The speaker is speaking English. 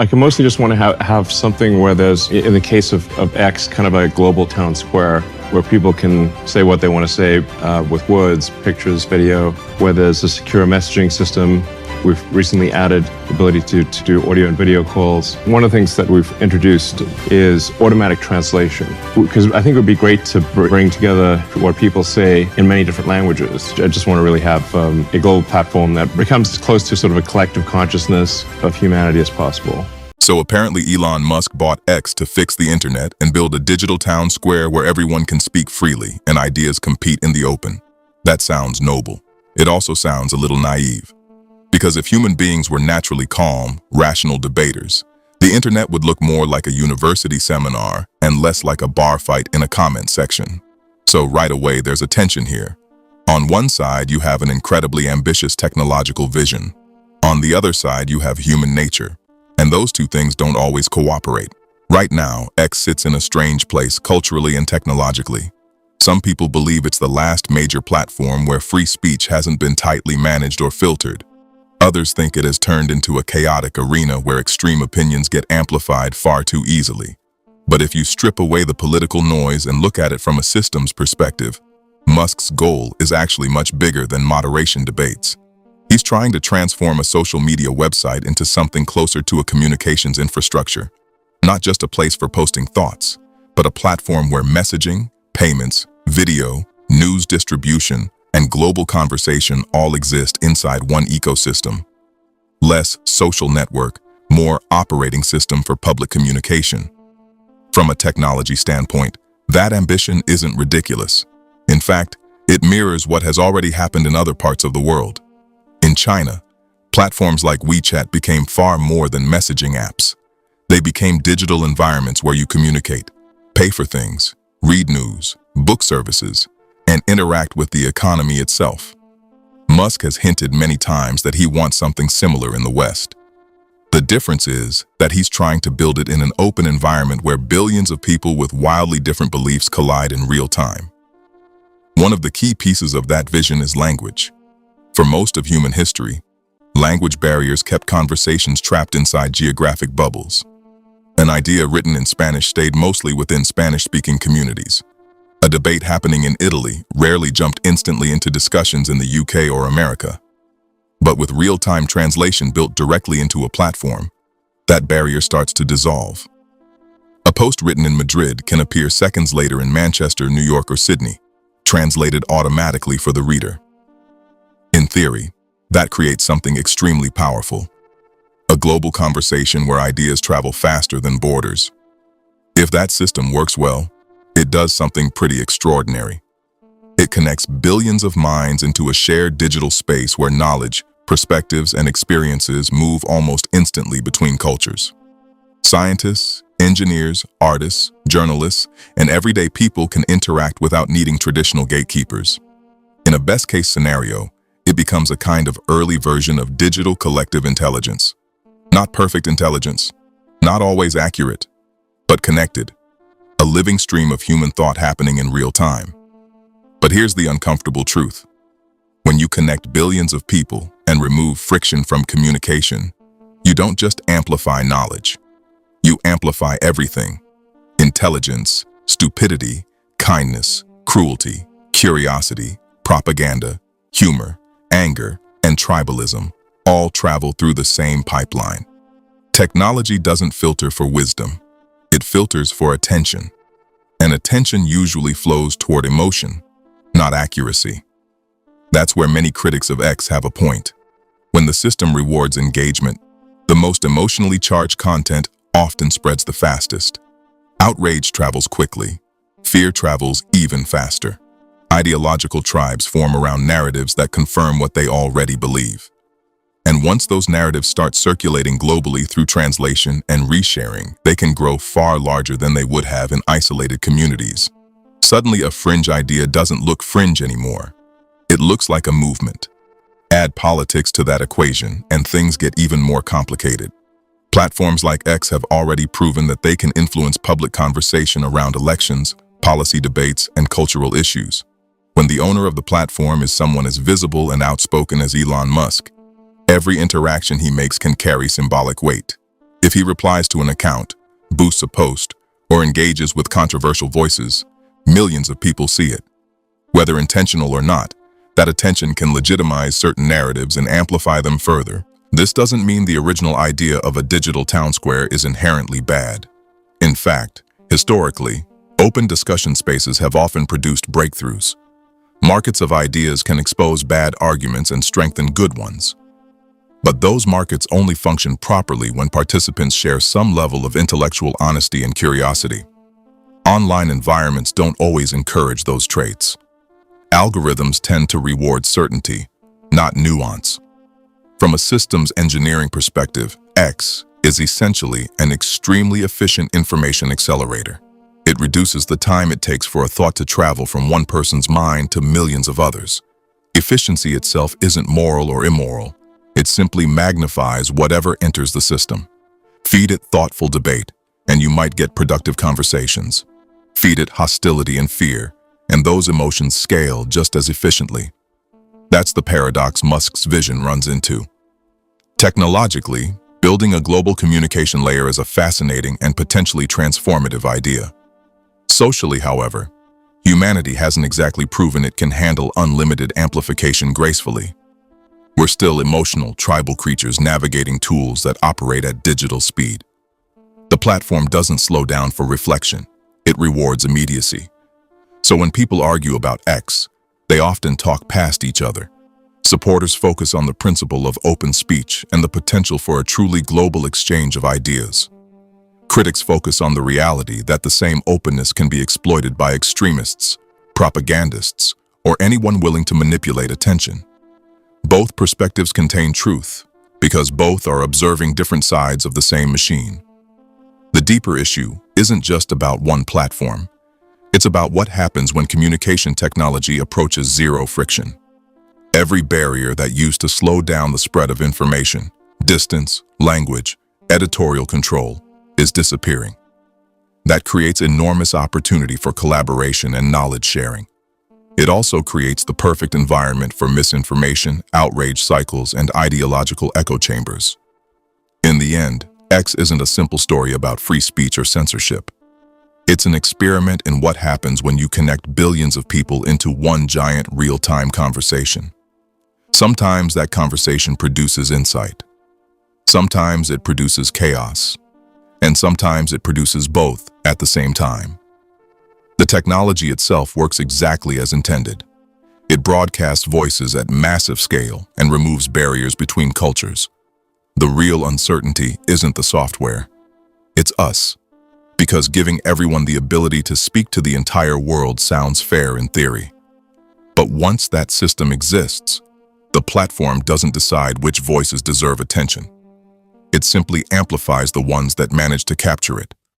I can mostly just want to have something where there's, in the case of X, kind of a global town square where people can say what they want to say with words, pictures, video, where there's a secure messaging system. We've recently added the ability to do audio and video calls. One of the things that we've introduced is automatic translation, because I think it would be great to bring together what people say in many different languages. I just want to really have a global platform that becomes as close to sort of a collective consciousness of humanity as possible. So apparently Elon Musk bought X to fix the internet and build a digital town square where everyone can speak freely and ideas compete in the open. That sounds noble. It also sounds a little naive. Because if human beings were naturally calm, rational debaters, the internet would look more like a university seminar and less like a bar fight in a comment section. So right away there's a tension here. On one side you have an incredibly ambitious technological vision. On the other side you have human nature. And those two things don't always cooperate. Right now, X sits in a strange place culturally and technologically. Some people believe it's the last major platform where free speech hasn't been tightly managed or filtered. Others think it has turned into a chaotic arena where extreme opinions get amplified far too easily. But if you strip away the political noise and look at it from a systems perspective, Musk's goal is actually much bigger than moderation debates. He's trying to transform a social media website into something closer to a communications infrastructure. Not just a place for posting thoughts, but a platform where messaging, payments, video, news distribution, and global conversation all exist inside one ecosystem. Less social network, more operating system for public communication. From a technology standpoint, that ambition isn't ridiculous. In fact, it mirrors what has already happened in other parts of the world. In China, platforms like WeChat became far more than messaging apps. They became digital environments where you communicate, pay for things, read news, book services, and interact with the economy itself. Musk has hinted many times that he wants something similar in the West. The difference is that he's trying to build it in an open environment where billions of people with wildly different beliefs collide in real time. One of the key pieces of that vision is language. For most of human history, language barriers kept conversations trapped inside geographic bubbles. An idea written in Spanish stayed mostly within Spanish-speaking communities. A debate happening in Italy rarely jumped instantly into discussions in the UK or America. But with real-time translation built directly into a platform, that barrier starts to dissolve. A post written in Madrid can appear seconds later in Manchester, New York, or Sydney, translated automatically for the reader. In theory, that creates something extremely powerful. A global conversation where ideas travel faster than borders. If that system works well, it does something pretty extraordinary. It connects billions of minds into a shared digital space where knowledge, perspectives, and experiences move almost instantly between cultures. Scientists, engineers, artists, journalists, and everyday people can interact without needing traditional gatekeepers. In a best-case scenario, it becomes a kind of early version of digital collective intelligence. Not perfect intelligence, not always accurate, but connected. A living stream of human thought happening in real time. But here's the uncomfortable truth. When you connect billions of people and remove friction from communication, you don't just amplify knowledge. You amplify everything. Intelligence, stupidity, kindness, cruelty, curiosity, propaganda, humor, anger, and tribalism all travel through the same pipeline. Technology doesn't filter for wisdom. It filters for attention. And attention usually flows toward emotion, not accuracy. That's where many critics of X have a point. When the system rewards engagement, the most emotionally charged content often spreads the fastest. Outrage travels quickly. Fear travels even faster. Ideological tribes form around narratives that confirm what they already believe. And once those narratives start circulating globally through translation and resharing, they can grow far larger than they would have in isolated communities. Suddenly, a fringe idea doesn't look fringe anymore. It looks like a movement. Add politics to that equation, and things get even more complicated. Platforms like X have already proven that they can influence public conversation around elections, policy debates, and cultural issues. When the owner of the platform is someone as visible and outspoken as Elon Musk, every interaction he makes can carry symbolic weight. If he replies to an account, boosts a post, or engages with controversial voices, millions of people see it. Whether intentional or not, that attention can legitimize certain narratives and amplify them further. This doesn't mean the original idea of a digital town square is inherently bad. In fact, historically, open discussion spaces have often produced breakthroughs. Markets of ideas can expose bad arguments and strengthen good ones. But those markets only function properly when participants share some level of intellectual honesty and curiosity. Online environments don't always encourage those traits. Algorithms tend to reward certainty, not nuance. From a systems engineering perspective, X is essentially an extremely efficient information accelerator. It reduces the time it takes for a thought to travel from one person's mind to millions of others. Efficiency itself isn't moral or immoral. It simply magnifies whatever enters the system. Feed it thoughtful debate, and you might get productive conversations. Feed it hostility and fear, and those emotions scale just as efficiently. That's the paradox Musk's vision runs into. Technologically, building a global communication layer is a fascinating and potentially transformative idea. Socially, however, humanity hasn't exactly proven it can handle unlimited amplification gracefully. We're still emotional, tribal creatures navigating tools that operate at digital speed. The platform doesn't slow down for reflection. It rewards immediacy. So when people argue about X, they often talk past each other. Supporters focus on the principle of open speech and the potential for a truly global exchange of ideas. Critics focus on the reality that the same openness can be exploited by extremists, propagandists, or anyone willing to manipulate attention. Both perspectives contain truth, because both are observing different sides of the same machine. The deeper issue isn't just about one platform. It's about what happens when communication technology approaches zero friction. Every barrier that used to slow down the spread of information, distance, language, editorial control, is disappearing. That creates enormous opportunity for collaboration and knowledge sharing. It also creates the perfect environment for misinformation, outrage cycles, and ideological echo chambers. In the end, X isn't a simple story about free speech or censorship. It's an experiment in what happens when you connect billions of people into one giant real-time conversation. Sometimes that conversation produces insight. Sometimes it produces chaos. And sometimes it produces both at the same time. The technology itself works exactly as intended. It broadcasts voices at massive scale and removes barriers between cultures. The real uncertainty isn't the software. It's us. Because giving everyone the ability to speak to the entire world sounds fair in theory. But once that system exists, the platform doesn't decide which voices deserve attention. It simply amplifies the ones that manage to capture it.